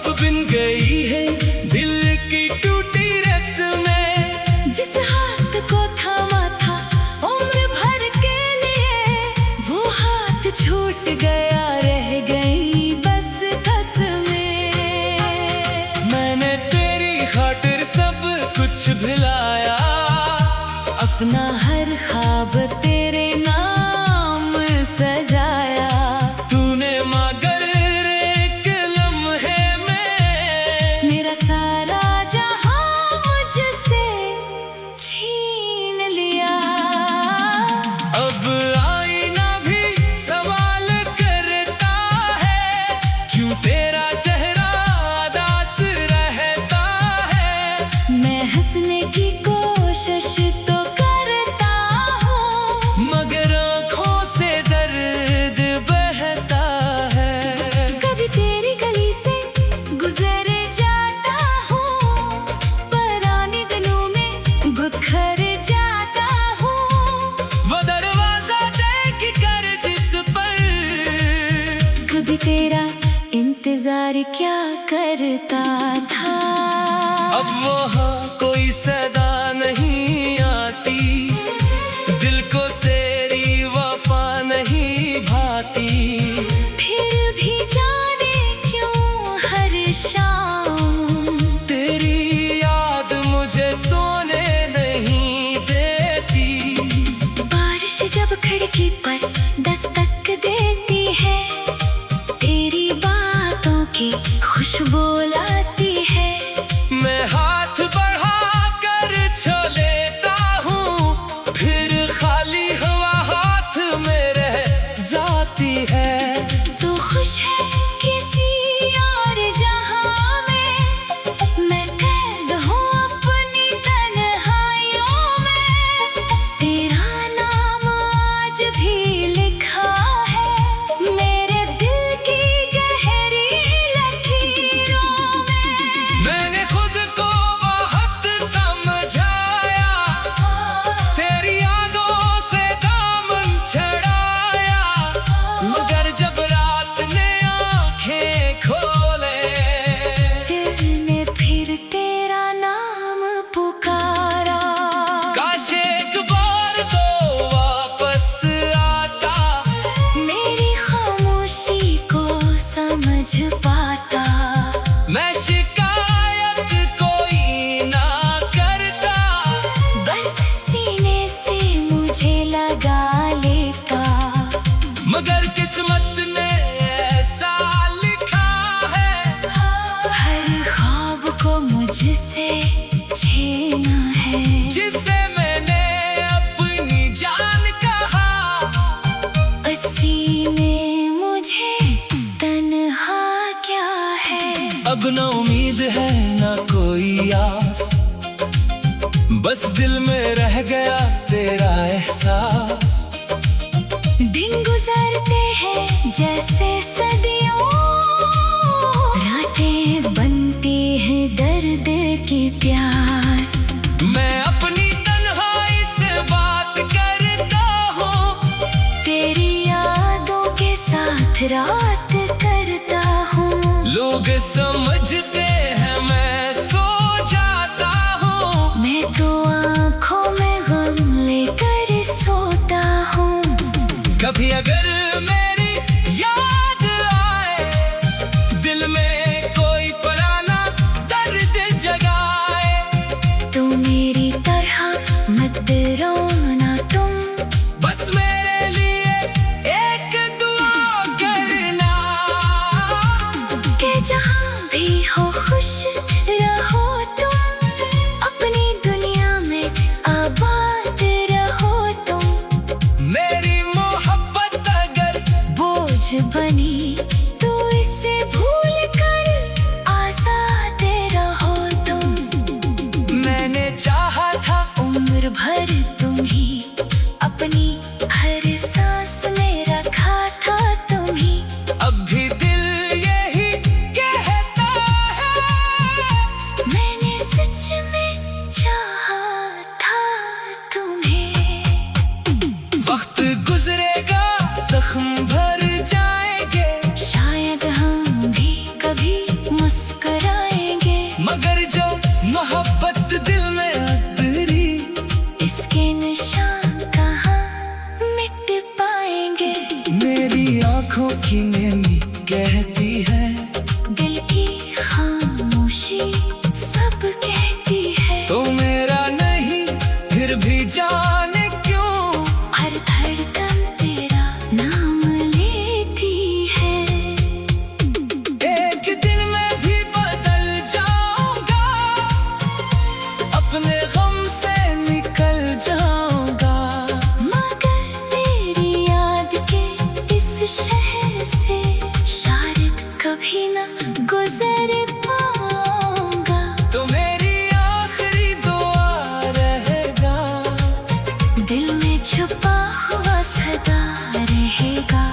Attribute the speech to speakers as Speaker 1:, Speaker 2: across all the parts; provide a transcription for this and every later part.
Speaker 1: अब बिन गई है दिल की टूटी रस्में।
Speaker 2: जिस हाथ को थामा था उम्र भर के लिए, वो हाथ छूट गया, रह गई बस कसमें।
Speaker 1: मैंने तेरी खातिर सब कुछ भुलाया,
Speaker 2: अपना हर ख्वाब तेरे नाम सजाया।
Speaker 1: तूने मगर एक लम्हे में
Speaker 2: मेरा सारा जहां मुझसे छीन लिया।
Speaker 1: अब आईना भी सवाल करता है, क्यों तेरा चेहरा उदास रहता है।
Speaker 2: मैं हंसने की कोशिश तो करता हूँ,
Speaker 1: मगर आँखों से दर्द बहता है।
Speaker 2: कभी तेरी गली से गुजर जाता हूँ, पुराने दिनों में बिखर जाता हूँ।
Speaker 1: वो दरवाजा देख कर जिस पर
Speaker 2: कभी तेरा इंतजार क्या करता था।
Speaker 1: अब वहाँ कोई सदा नहीं आती, दिल को तेरी वफा नहीं भाती।
Speaker 2: फिर भी जाने क्यों हर शाम
Speaker 1: तेरी याद मुझे सोने नहीं देती।
Speaker 2: बारिश जब खिड़की पर दस्तक देती है, तेरी बातों की खुशबू लाती है।
Speaker 1: मैं हाथ बढ़ा कर छू लेता हूँ, फिर खाली हवा हाथ में रह जाती है।
Speaker 2: तू खुश है किसी और जहां में, मैं कैद हूँ अपनी तन्हाइयों में। तेरा नाम आज भी लिखा है मेरे दिल की गहरी लकीरों में।
Speaker 1: मैंने खुद को बहुत समझाया, तेरी यादों से दामन छड़ाया। मगर जब रात ने आंखें खोले,
Speaker 2: दिल ने फिर तेरा नाम पुकारा।
Speaker 1: काश एक बार तो वापस आता,
Speaker 2: मेरी खामोशी को समझ पाता।
Speaker 1: मैं शिकायत कोई ना करता,
Speaker 2: बस सीने से मुझे लगा लेता।
Speaker 1: मगर किस्मत ने ऐसा लिखा है,
Speaker 2: हर ख्वाब को मुझसे छीना है।
Speaker 1: जिसे मैंने अपनी जान कहा।
Speaker 2: उसी ने मुझे तन्हा क्या है।
Speaker 1: अब न उम्मीद है ना कोई आस, बस दिल में रह गया तेरा एहसास।
Speaker 2: दिन गुजरते हैं जैसे सदियों, रातें बनती हैं दर्द की प्यास।
Speaker 1: मैं अपनी तन्हाई से बात करता हूँ,
Speaker 2: तेरी यादों के साथ रात करता हूँ।
Speaker 1: लोग समझते हैं मैं सो जाता हूँ।
Speaker 2: मैं तो आँखों में गम लेकर सोता हूँ।
Speaker 1: कभी अगर मेरी याद आए, दिल में कोई पुराना दर्द जगाए,
Speaker 2: तो मेरी तरह मत रोना तुम,
Speaker 1: बस मेरे लिए एक दुआ करना।
Speaker 2: कि जहाँ भी हो खुश रहो तुम, अपनी दुनिया में आबाद रहो तुम।
Speaker 1: मेरी मोहब्बत अगर
Speaker 2: बोझ बनी तो इसे भूल कर आजाद रहो तुम।
Speaker 1: मैंने चाहा था
Speaker 2: उम्र भर तुम ही, अपनी हर सांस में रखा था तुम ही।
Speaker 1: अब भी दिल यही कहता है,
Speaker 2: गुजर पाऊंगा।
Speaker 1: तो मेरी आखिरी दुआ रहेगा,
Speaker 2: दिल में छुपा हुआ सदा रहेगा।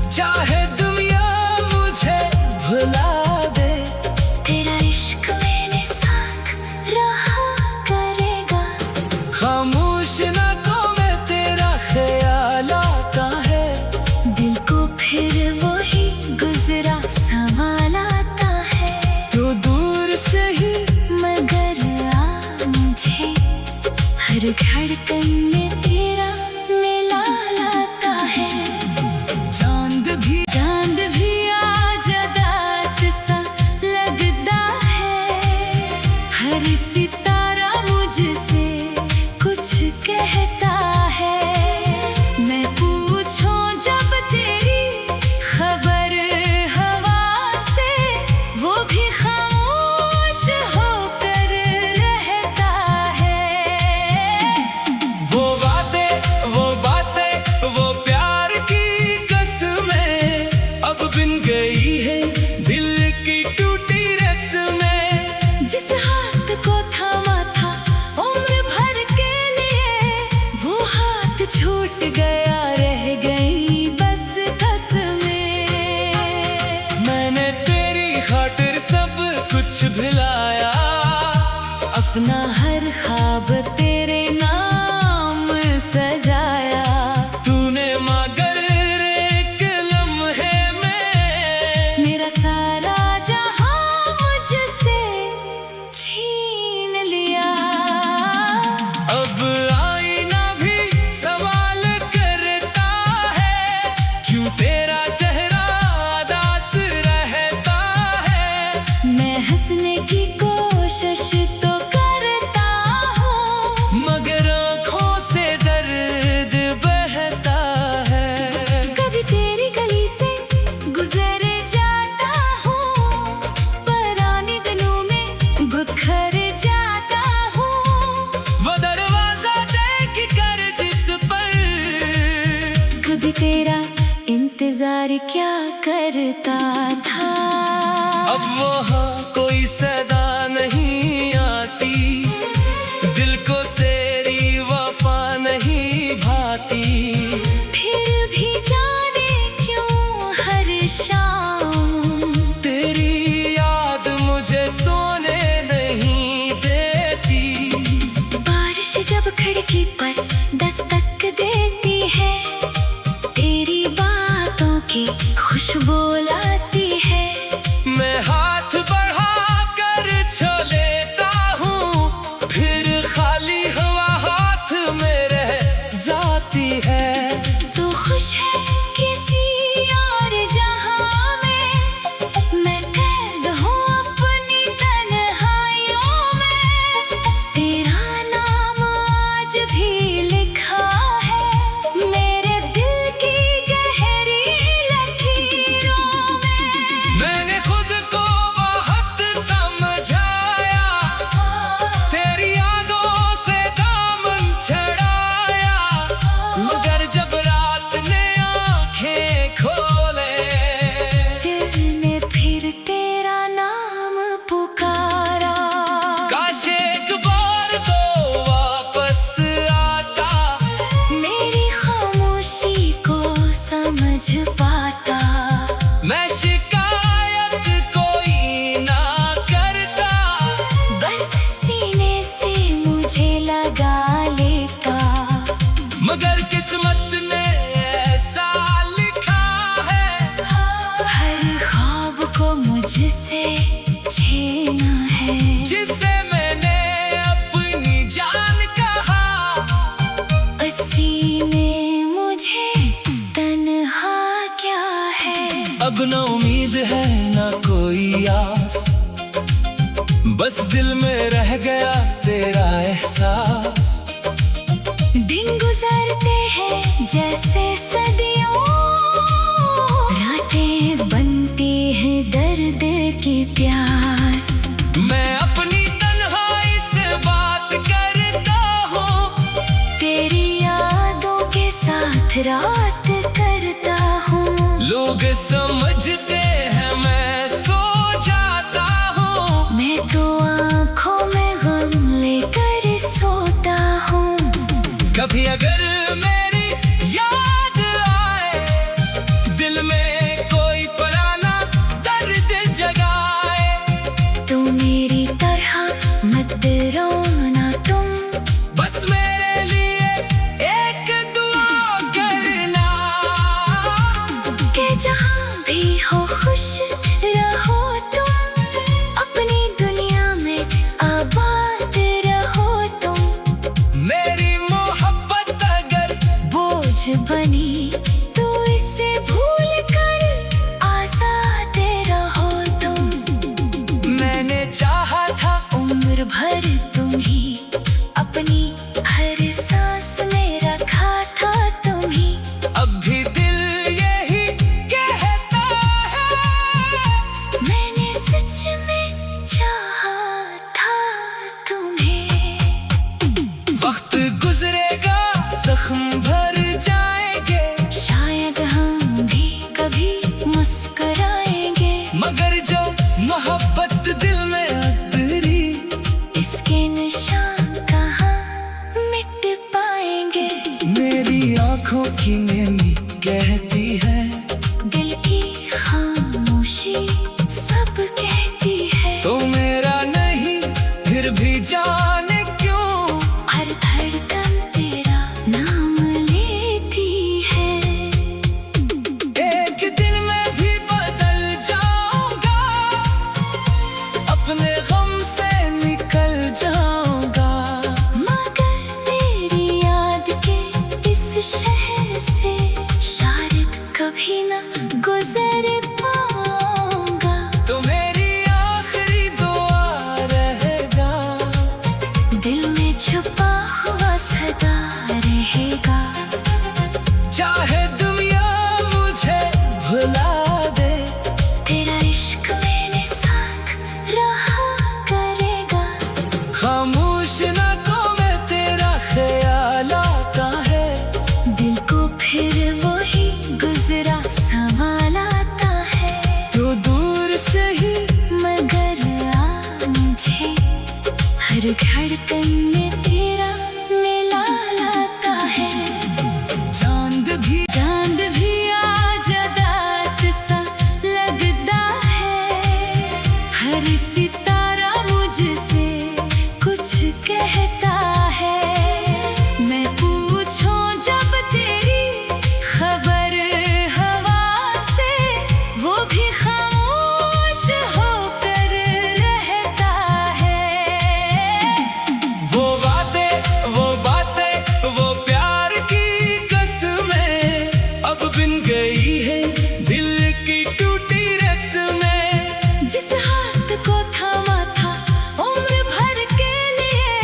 Speaker 1: चाहे दुनिया मुझे भुला दे,
Speaker 2: तेरा इश्क मेरे साथ रहा करेगा।
Speaker 1: खामोश नगों में तेरा ख्याल आता है,
Speaker 2: दिल को फिर वही गुजरा सवाल आता है।
Speaker 1: तो दूर से ही
Speaker 2: मगर आ मुझे हर धड़कन में तेरा मिला लाता है।
Speaker 1: चांद भी
Speaker 2: आज उदास सा लगता है, हर सितारा मुझसे कुछ कहता है। मैं पूछूं जब तेरी खबर हवा से, वो भी खामोश होकर रहता है।
Speaker 1: वो बातें, वो प्यार की कसमें अब बिन गई है दिल की टूटी रस्में।
Speaker 2: जिस हाथ को थामा था उम्र भर के लिए, वो हाथ छूट गया, रह गई बस कसमें।
Speaker 1: मैंने तेरी खातिर सब कुछ भुलाया,
Speaker 2: अपना हर ख्वाब तेरे नाम सजाया।
Speaker 1: तूने मगर एक लम्हे में
Speaker 2: मेरा सारा जहां मुझसे छीन लिया।
Speaker 1: अब आईना भी सवाल करता है, क्यों तेरा चेहरा उदास रहता है।
Speaker 2: मैं हंसने की कोशिश तो करता हूँ,
Speaker 1: मगर आँखों से दर्द बहता है।
Speaker 2: कभी तेरी गली से गुजर जाता हूँ, पुराने दिनों में बिखर जाता हूँ।
Speaker 1: वो दरवाजा देख कर जिस पर
Speaker 2: कभी तेरा इंतजार क्या करता था।
Speaker 1: अब वहाँ कोई सदा नहीं आती, दिल को तेरी वफा नहीं भाती।
Speaker 2: फिर भी जाने क्यों हर शाम
Speaker 1: तेरी याद मुझे सोने नहीं देती।
Speaker 2: बारिश जब खिड़की पर दस्तक देती है, तेरी बातों की खुशबू लाती है।
Speaker 1: मैं हाथ बढ़ा कर छो लेता हूँ, फिर खाली हवा हाथ में रह जाती है।
Speaker 2: तू खुश है किसी और जहां में, मैं कैद हूँ अपनी तन्हाइयों में। तेरा नाम आज भी लिखा है मेरे दिल की गहरी लकीरों में।
Speaker 1: मैंने खुद को बहुत समझाया, तेरी यादों से दामन छड़ाया। मगर जब रात ने आंखें खोले,
Speaker 2: दिल ने फिर तेरा नाम पुकारा।
Speaker 1: काश एक बार तो वापस आता,
Speaker 2: मेरी खामोशी को समझ पाता।
Speaker 1: मैं शिकायत कोई ना करता,
Speaker 2: बस सीने से मुझे लगा लेता।
Speaker 1: मगर किस्मत ने ऐसा लिखा है,
Speaker 2: हर ख्वाब को मुझसे छीना है।
Speaker 1: जिसे मैंने अपनी जान कहा।
Speaker 2: उसी ने मुझे तन्हा क्या है।
Speaker 1: अब न उम्मीद है न कोई आस, बस दिल में रह गया तेरा एहसास।
Speaker 2: दिन गुजरते हैं जैसे सदियों, रातें बनती हैं दर्द की प्यास।
Speaker 1: मैं अपनी तन्हाई से बात करता हूँ,
Speaker 2: तेरी यादों के साथ रात करता हूँ।
Speaker 1: लोग समझते हैं मैं
Speaker 2: भर तुम ही, अपनी हर सांस में रखा था तुम ही।
Speaker 1: अब भी दिल यही कहता है,
Speaker 2: मैंने सच में चाहा था तुम्हें।
Speaker 1: वक्त गुजरेगा, जख्म भर जाएंगे,
Speaker 2: शायद हम भी कभी मुस्कुराएंगे,
Speaker 1: मगर जो मोहब्बत दिल में उतरी,
Speaker 2: इसके निशान कहाँ मिट पाएंगे।
Speaker 1: मेरी आंखों की नेमी कहती है,
Speaker 2: दिल की खामोशी सब कहती है।
Speaker 1: तो मेरा नहीं फिर भी जाने क्यों,
Speaker 2: हर धड़कन तेरा नाम लेती है।
Speaker 1: एक दिन मैं भी बदल जाऊंगा, अपने गम से निकल जाऊंगा,
Speaker 2: मगर तेरी याद के इस शहर से शायद कभी ना गुजर पाऊंगा।
Speaker 1: तो मेरी आखिरी दुआ रहेगा,
Speaker 2: दिल में छुपा हुआ सदा रहेगा।
Speaker 1: चाहे दुनिया मुझे भुला दे,
Speaker 2: तेरा इश्क मेरे साथ रहा करेगा।
Speaker 1: खामोश रातों में तेरा ख्याल आता है,
Speaker 2: दिल को फिर वही गुजरा सवाल आता है।
Speaker 1: तो दूर से ही
Speaker 2: मगर आ मुझे हर धड़कन में तेरा मिला लाता है।
Speaker 1: चांद भी
Speaker 2: आज उदास सा लगता है, हर सितारा मुझसे कुछ कहता है। मैं पूछूं जब तेरी खबर हवा से, वो भी खामोश होकर रहता है।
Speaker 1: वो बातें, वो प्यार की कसमें अब बिन गई है दिल की टूटी रस्में।
Speaker 2: जिस हाथ को थामा था उम्र भर के लिए,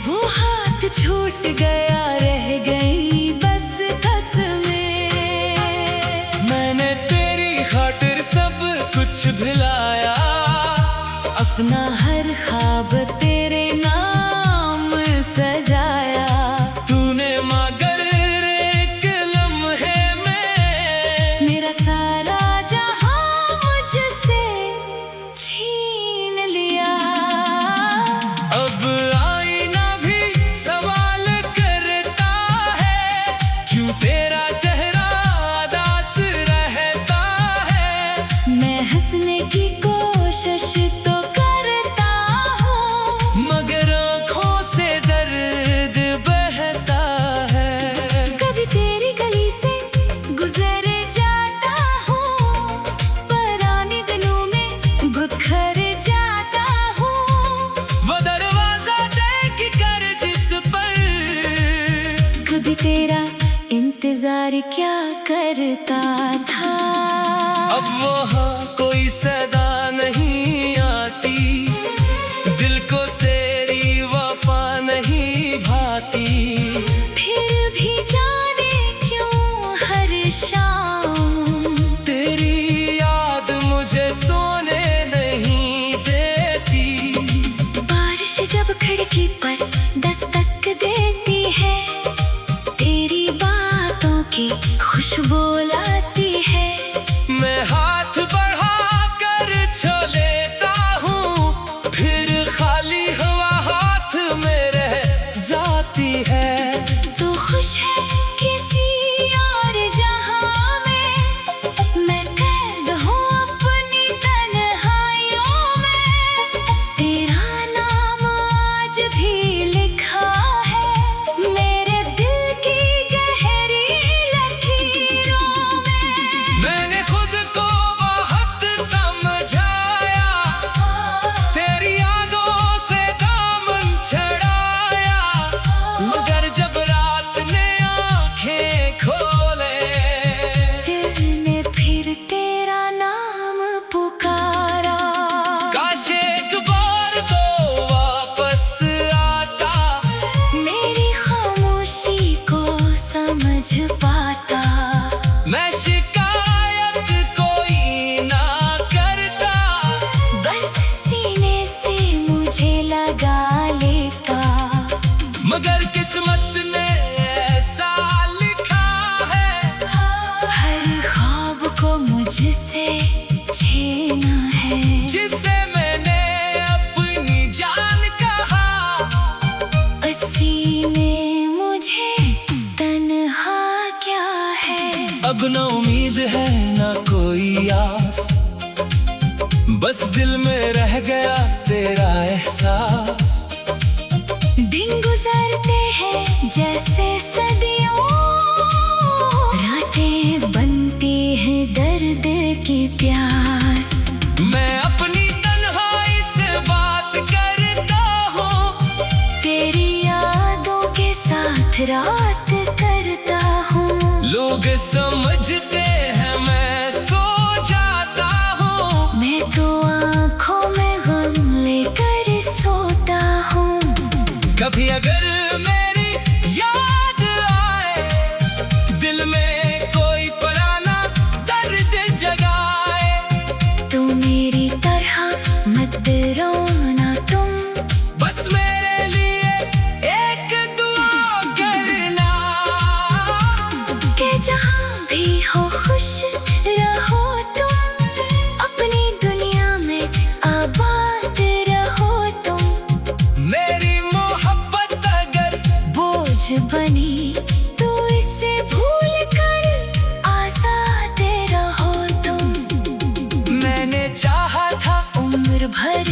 Speaker 2: वो हाथ छूट गया, रह गई बस कसमें।
Speaker 1: मैंने तेरी खातिर सब कुछ भुलाया,
Speaker 2: अपना हर ख्वाब तेरे नाम सजाया।
Speaker 1: तूने मगर एक लम्हे में
Speaker 2: मेरा सारा जहां मुझसे छीन लिया।
Speaker 1: अब आईना भी सवाल करता है, क्यों तेरा चेहरा उदास रहता है।
Speaker 2: मैं हंसने की कोशिश तो करता हूँ,
Speaker 1: मगर आँखों से दर्द बहता है।
Speaker 2: कभी तेरी गली से गुजर जाता हूँ, पुराने दिनों में बिखर जाता हूँ।
Speaker 1: वो दरवाजा देख कर जिस पर
Speaker 2: कभी तेरा इंतजार क्या करता था।
Speaker 1: अब वहाँ कोई सदा नहीं आती, दिल को तेरी वफा नहीं भाती।
Speaker 2: फिर भी जाने क्यों हर शाम
Speaker 1: तेरी याद मुझे सोने नहीं देती।
Speaker 2: बारिश जब खिड़की पर दस्तक देती है, तेरी बातों की खुशबू लाती
Speaker 1: बस दिल में रह गया तेरा एहसास।
Speaker 2: दिन गुजरते हैं जैसे सदियों, रातें बनती हैं दर्द की प्यास।
Speaker 1: मैं अपनी तन्हाई से बात करता हूँ,
Speaker 2: तेरी यादों के साथ रात करता हूँ।
Speaker 1: लोग समझते हैं मैं सो जाता हूँ,
Speaker 2: मैं तो आँखों में गम लेकर सोता हूँ।
Speaker 1: कभी अगर मेरी याद आए, दिल में कोई पुराना दर्द जगाए,
Speaker 2: तो मेरी तरह मत रोना तुम,
Speaker 1: बस मेरे लिए एक दुआ करना।
Speaker 2: कि जहाँ भी हो खुश रहो तुम, अपनी दुनिया में आबाद रहो तुम।
Speaker 1: मेरी मोहब्बत अगर
Speaker 2: बोझ बनी तो इसे भूल कर आजाद रहो तुम।
Speaker 1: मैंने चाहा था
Speaker 2: उम्र भर